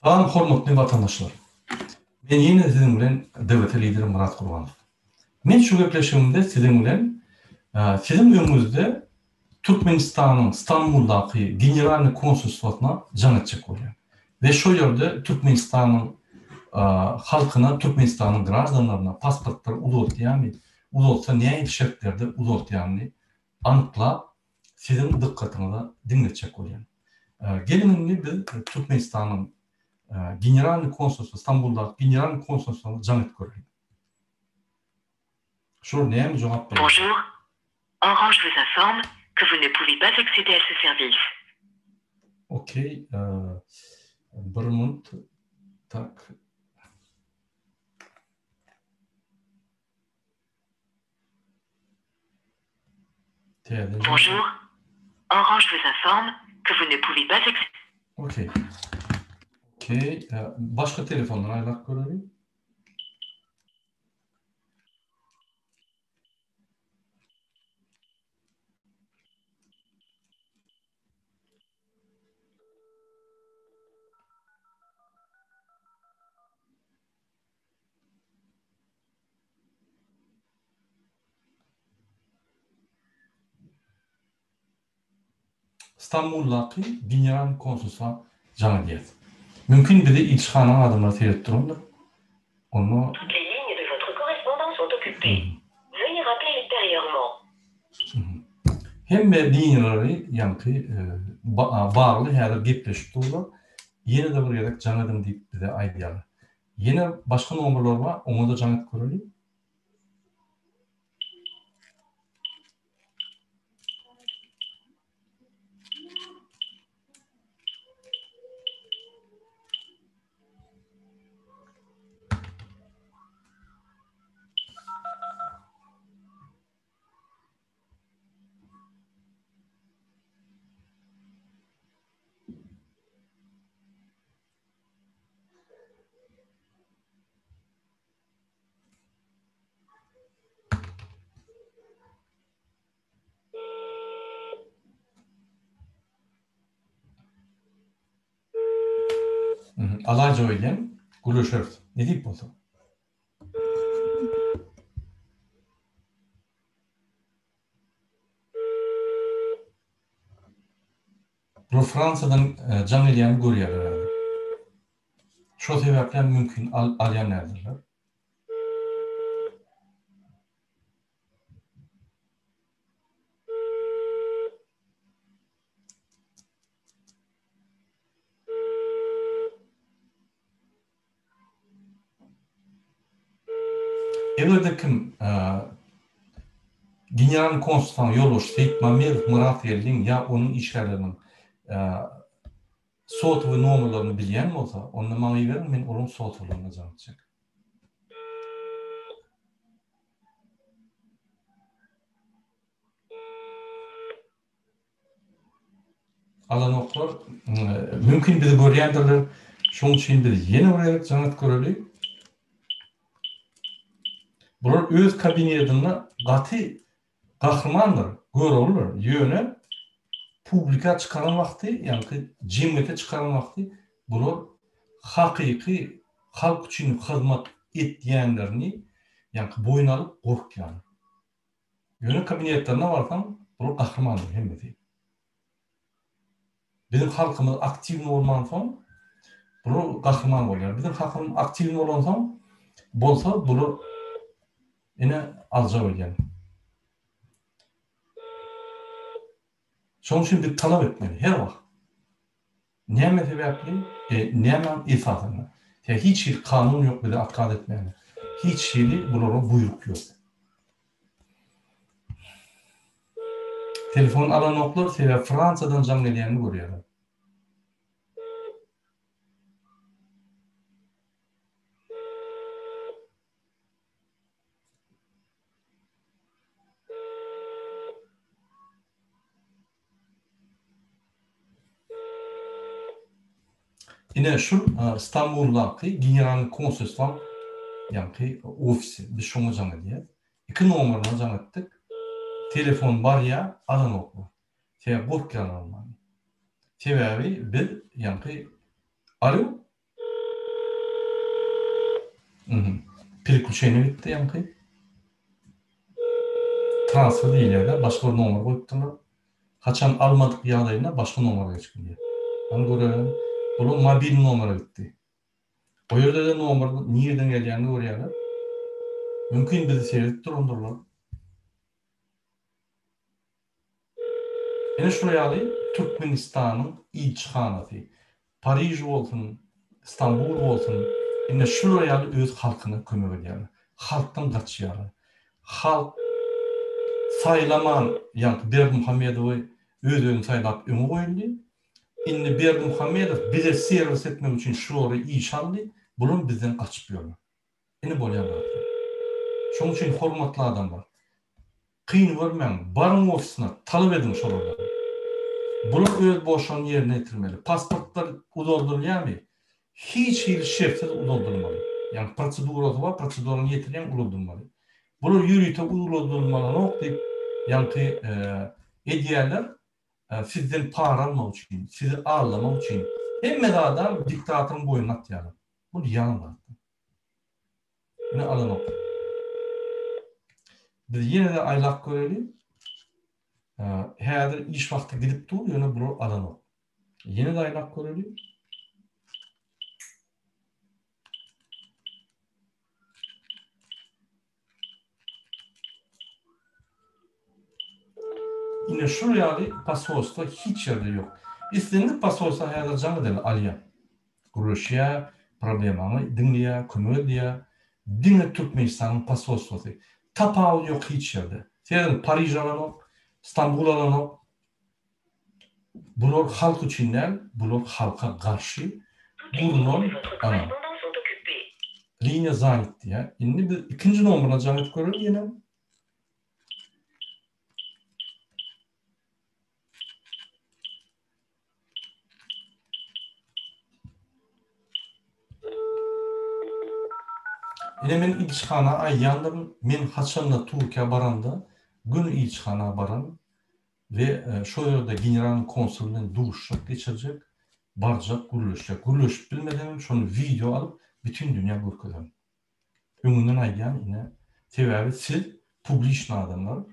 Salam hormatly vatandaşlar. Men yine sizin bilen devlet lideri Murat Kurbanov. Men şu gepleşigimde sizin bilen sizin öňüňizde Türkmenistanyň Stambuldaki generalny konsulsulatyna jan etjek bolýar. Ve şu ýerde Türkmenistanyň halkyna, Türkmenistanyň građanlaryna pasportlar uzatýarmy, uzatsa näme şertlerde uzatýarmy anyklap sizin dikkatiňize dinletjek bolýar. Gelin biz Türkmenistanyň Generalny konsulsu İstanbul'da generalny konsulsu Janet görüyor. Şu neyim cevap veriyor? Bonjour. Orange vous informe que vous ne pouvez pas accéder à ce service. Okey. Bir minut. Tak. Bonjour. Orange vous informe que vous ne pouvez pas accéder. Okey. Okey. Başka telefonlar aylak görüyor. İstanbul'daki general konsulsa Janet diyet. Mümkün bir de ilçhanın adımları seyret durumdur. Onu... Toutes les lignes de votre correspondance sont occupées. Veuillez rappeler ultérieurement. Hem dinleri yankı bağlı her gepleşip durlar. Yine de buraya da Janet'im deyip bize aydiyalar. Yine başka numaralar var. Onu da Janet görülüyor. Alayca oylem, gülüşürüz. Ne deyip olsa? Bu Fransa'dan can eleyen görüyorlar. Şu sebepten mümkün alayan neredirler? Evlerde kim general konsultan yoluş Seyit Mamer Murat Yerlin ya onun işlerinin soğut ve numaralarını bilen mi olsa onunla bana verin, men onun soğutlarına canıtacak. Alan oklar mümkün bizi görüyendirler. Şunun için biz yeni olarak canıt görülüyor. Bunlar öz kabinetinde katı kahramandır, görülür, yönü publika çıkaran vakti, yani cemiyete çıkaran vakti, bunlar hakiki halk için hizmet etdiyenlerini yani boyun alıp korkuyor. Yönü kabinetlerine varsan, bunlar kahramandır hem de değil. Bizim halkımız aktif olman son, bunlar kahraman oluyor. Bizim halkımız aktif olan son, bolsa bunlar yine azca oluyor. Şunun için bir talep etmeli, her vakit. Neyme sebepli, neyme esasını. Hiç bir kanun yok, bir de atkad etmeli. Hiç şeyli bunlara buyruk yok. Telefon alan oklar, sebep Fransa'dan can geleni görüyorlar. Yine şu İstanbul'daki general konsolosluğun yani ofisi biz şunu can ediyoruz. 2 numarana can ettik. Telefon var ya alan oklar. Sebep korkuyan olmalı. Sebebi biz yani alo Переключение gitti yankı. Transfer değil ya da başka bir numara koyuptular. Kaçan almadık yağlayına başka numara geçkin diye. Onu görelim. Bunun mobil numara gitti. O yerde de numaranın nereden geleceğini görüyorlar. Mümkün bizi seyredip durumdurlar. Yine şuraya alayım. Türkmenistan'ın ilçhanası. Paris olsun, İstanbul olsun. Yine şuraya alayım öz halkına kömür ediyorlar. Halktan kaçıyorlar. Halk saylaman, yani Berdimuhamedov'u özünü saylap ömü koyuldu. Şimdi Berdimuhamedov bize servis etmek için şuraya iş aldı. Bunun bizden kaçmıyorlar. Yine böyle yapıyorlar. Şunun için hormatlı adamlar. Kıyın vermeyin, barın ofisine talep edin şuraları. Bunun öz boşluğunu yerine getirmeli. Pasportlar udoldurulur mu? Hiç şefsiz udoldurulmalı. Yani prosedurası var, prosedurunu getiren udoldurulmalı. Bunu yürüyte udoldurulmalı nokta yani hediyeler sizden para almak için, sizi ağırlamak için. Hem de adam diktatörün boynuna atıyorlar. Bu yalan var. Yine alın o. Biz yine de aylak görelim. Her iş vakti gidip dur, yine bunu alın o. Yine de aylak görelim. Yine şuraya pasosta hiç yerde yok. İstendik pasosta hayata canlı edelim Aliya. Rusya problemamı dinliyor, kömür diye. Dinle Türkmenistan'ın pasostası. Tapağı yok hiç yerde. Seyreden Paris alanı, İstanbul alanı. Bunlar halk içinden, bunlar halka karşı. Bunlar ana. Linya zannet diye. Şimdi bir ikinci numarına zannet görür yine. Yine men ilçhana ayyandım. Men haçanla Türkiye baranda gün ilçhana baran ve şu yerde general konsolunun duruşak geçecek. Barcak gürleşecek. Gürleşip bilmeden şunu video alıp bütün dünya görkezem. Önünden ayyan yine sebebi siz publişin adamlar.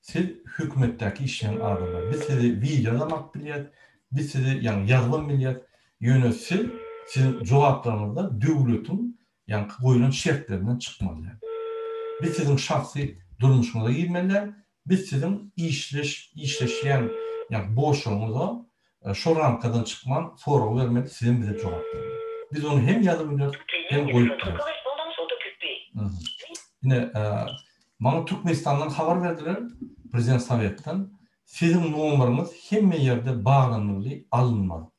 Siz hükümetteki işleyen adamlar. Biz sizi videolamak biliyet. Biz sizi yani yazılım biliyet. Yönetsil sizin cevaplarınızda devletin yani koyulan şartlarından çıkmalı. Biz sizin şahsi durmuşunuza girmeliler. Biz sizin işleşen yani boşluğunuza şu ramkadan çıkman soru vermeli sizin bize cevaplarınız. Biz onu hem yazabiliyoruz hem koyup duruyoruz. Yine bana Türkmenistan'dan haber verdiler. Prezident Sovyet'ten. Sizin numaranız hem yerde bağlanmalı, alınmalı.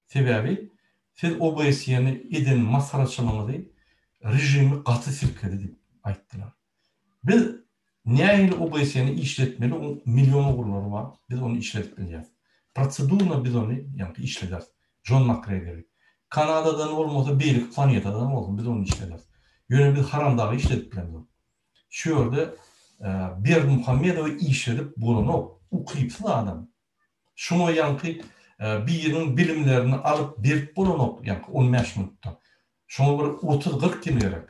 Sebebi siz OBS'ni edin masaraçılığını rejimi katı silkedi deyip ayttılar. Biz niye OBS'ni işletmeli? O milyon uğurları var. Biz onu işletmeliyiz. Prosedurla biz onu yani işleyeceğiz. John McCrae Kanada'dan olmasa bir planetadan olsun biz onu işleyeceğiz. Yöne biz haramdağı işletmeliyiz. Şu yerde Berdimuhamedov'u işledip bunu okuyup adam. Şunu yani birinin bilimlerini alıp bir bulunuk yani 15 minutta. Şunu bir 30-40 gün vererek.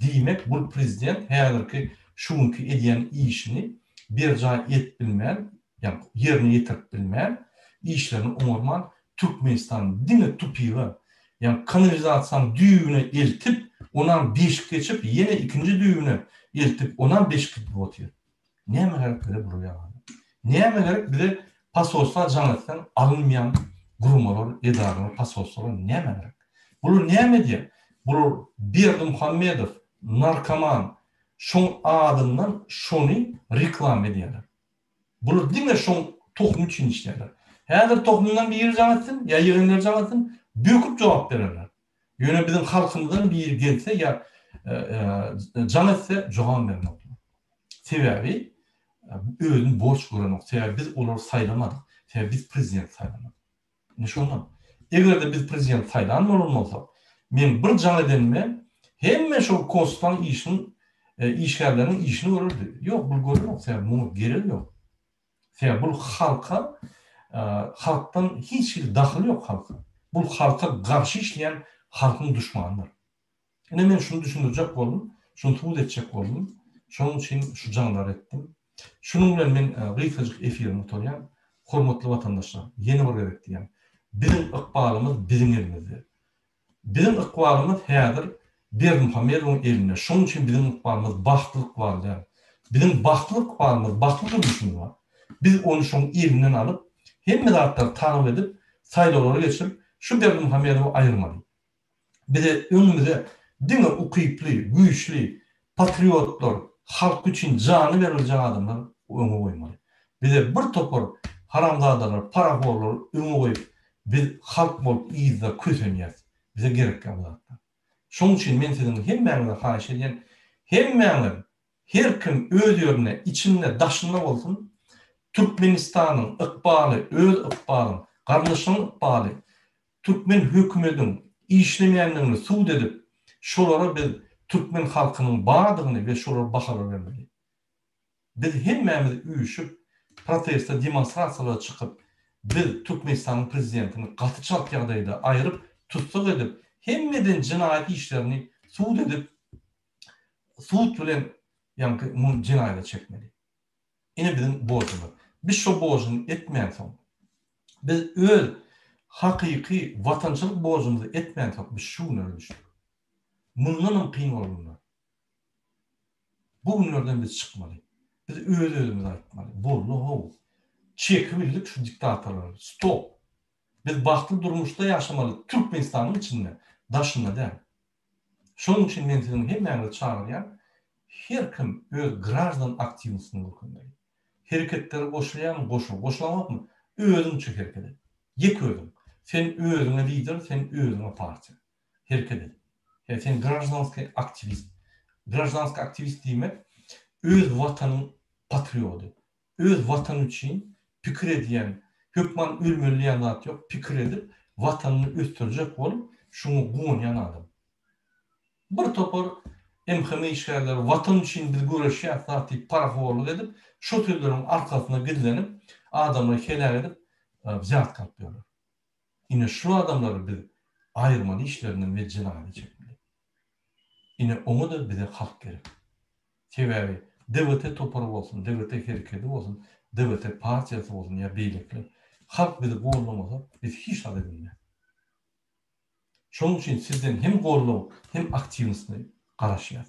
Demek bu prezident her ki şunki ediyen işini bir cay et bilmeyen yani yerine getirip bilmeyen işlerini umurman Türkmenistan dine tupiyle yani kanalizasyon düğüne eltip ondan 5 geçip yine ikinci düğüne eltip ondan 5 gidip oturuyor. Ne mi gerek böyle buraya? Ne mi gerek bir de pasorslar canlıktan alınmayan kurumlar, idareler, pasorslar ne mi gerek? Bunu ne mi diye? Bunu Berdimuhamedov narkoman şun adından şunu reklam ediyorlar. Bunu değil mi şun tohum için işlerler. Her tohumdan bir yer canlıksın, ya yığınlar canlıksın, büyüküp cevap verirler. Yöne bizim halkımızdan bir yer gelse ya canlıksa cevap vermek. Sebebi özün borç gören sebebi biz onları saylamadık. Sebebi biz prezident saylamadık. Ne şundan? Eğer de biz prezident saylanmıyor olmazsa, men bir can edenme hemen şu konstitusiyon işinin işgərlərinin işini görürdü. Yok, bu görülmüyor. Sebebi bunu geril yok. Sebebi bu halka halktan hiç dahil yok halka. Bu halka karşı işleyen halkın düşmanıdır. Ine men şunu düşündürjek boldum, şunu tuğut etjek boldum. Şonuň üçin şu jaňlar etdim. Şunun bilen men gysgaçyk efirimi torýan. Hormatly watandaşlar, ýene bir gerek diýen. Bizim ykbalymyz bizim elimizde. Bizim ykbalymyz häzir Bermuhamedowyň eline. Şonuň üçin bizim ykbalymyz bagtly ykbalda. Bizim bagtly ykbalymyz, bagtly durmuşymyz bar. Biz onu şoň elinden alyp, hemme zatlary tanyp edip, saýlawlara geçirip, şu Bermuhamedowy aýyrmaly. Bize öňümüze diňe ukyply, güýçli, patriotlar, halk üçin jany berilýän adamlar öňe goýmaly. Bize bir topar haramzadalar, paraborlar öňe goýup, biz halk bolup ýyzda kösenýäs. Bize gerek ýok. Şoň üçin men siziň hemmäňize haýyş edýän, hemmäňiz her kim öz ýerine, içinde, daşynda bolsun, Türkmenistanyň ykbaly, öz ykbaly, garnyşyň ykbaly, Türkmen hökümetiň işlemeýändigini suwd edip, şolara biz Türkmen halkynyň badygyny we şolara baha bermeli. Biz hemmämiz üýüşip, protesta, demonstrasiýalara çykyp, biz Türkmenistanyň prezidentini gatyçylyk ýagdaýynda aýryp, tutsak edip, hemmeden jinaýat işlerini suwd edip, suwd bilen ýa-ni bu jinaýata çekmeli. Ine bizim borcumuz. Biz şu borcuny etmeýän soň, biz öz hakyky watançylyk borcumuzy etmeýän soň biz şu güne düşdük. Mundan kyn bolmaly. Bu günlerden biz çykmaly. Biz öz-özümize aýtmaly. Bollo, çeki bildik şu diktatorlar. Stop. Biz bagtly durmuşda ýaşamaly. Türkmenistanyň içinde, daşynda däl. Şonuň üçin men siziň hemmäňizi çağırýan, her kim öz grajdan aktiwistini görkezmeli. Hereketleri goşulaýan, goşulamakmy? Özüň üçin hereket et. Ýek özüň. Sen özüňe lider, sen özüňe partiýa. Hereket et. Sen grajdanski aktivist. Grajdanski aktivist diýmek öz watanyň patrioty. Öz watan üçin pikir edýän, hökman ölmeli ýan zat ýok, pikir edip watanyny östürjek bolup, şunu goňýan adam. Bir topar MHM işgärleri watan üçin bir göreşýär zaty paraforlyk edip, şu türleriň arkasyna gidlenip, adamları helak edip, zat kapýarlar. Ine şu adamları biz aýyrmaly işlerinden we jinaýat çekmeli. Ine onu da bize halk gerek. Sebäbi DWT topar bolsun, DWT hereketi bolsun, DWT partiýasy bolsun ýa beýlikler. Halk bizi gorlamasa biz hiç hal edilmeýär. Şonuň üçin sizden hem gorlaw, hem aktivistni garaşýar.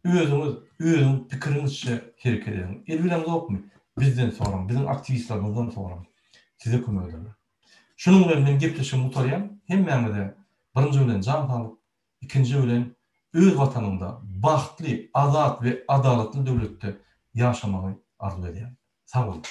Özüň pikiriňizçe hereket edin. Elbilen ýokmy? Bizden soran, bizim aktivistlerimizden soran. Size kömek ederler. Şunun bilen men gepleşim mutarýan, hemmäňize birinji bilen jan salyp, ikinji bilen öz watanynda bagtly, azat we adalatly döwletde ýaşamagy arzu edýän. Sag bolun.